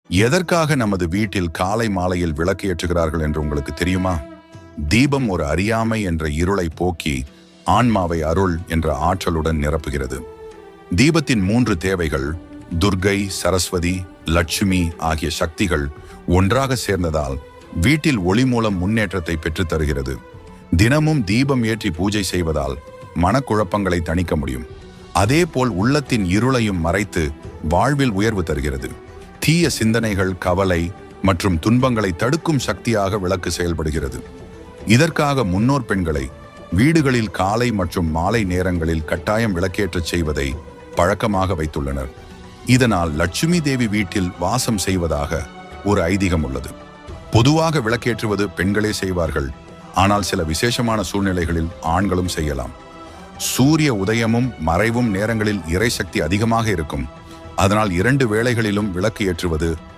எதற்காக நமது வீட்டில் காலை மாலையில் விளக்கு ஏற்றுகிறார்கள் என்று உங்களுக்கு தெரியுமா? தீபம் ஒரு அறியாமை என்ற இருளை போக்கி ஆன்மாவை அருள் என்ற ஆற்றலுடன் நிரப்புகிறது. தீபத்தின் 3 தேவைகள் துர்கை, சரஸ்வதி, லட்சுமி ஆகிய சக்திகள் ஒன்றாக சேர்ந்ததால் வீட்டில் ஒளி மூலம் முன்னேற்றத்தை பெற்றுத் தருகிறது. தினமும் தீபம் ஏற்றி பூஜை செய்வதால் மனக்குழப்பங்களை தணிக்க முடியும். அதேபோல் உள்ளத்தின் இருளையும் மறைத்து வாழ்வில் உயர்வு தருகிறது. தீய சிந்தனைகள், கவலை மற்றும் துன்பங்களை தடுக்கும் சக்தியாக விளக்கு செயல்படுகிறது. இதற்காக முன்னோர் பெண்களை வீடுகளில் காலை மற்றும் மாலை நேரங்களில் கட்டாயம் விளக்கேற்றச் செய்வதை பழக்கமாக வைத்துள்ளனர். இதனால் லட்சுமி தேவி வீட்டில் வாசம் செய்வதாக ஒரு ஐதீகம் உள்ளது. பொதுவாக விளக்கேற்றுவது பெண்களே செய்வார்கள். ஆனால் சில விசேஷமான சூழ்நிலைகளில் ஆண்களும் செய்யலாம். சூரிய உதயமும் மறைவும் நேரங்களில் இறை சக்தி அதிகமாக இருக்கும். அதனால் 2 வேளைகளிலும் விளக்கு ஏற்றுவது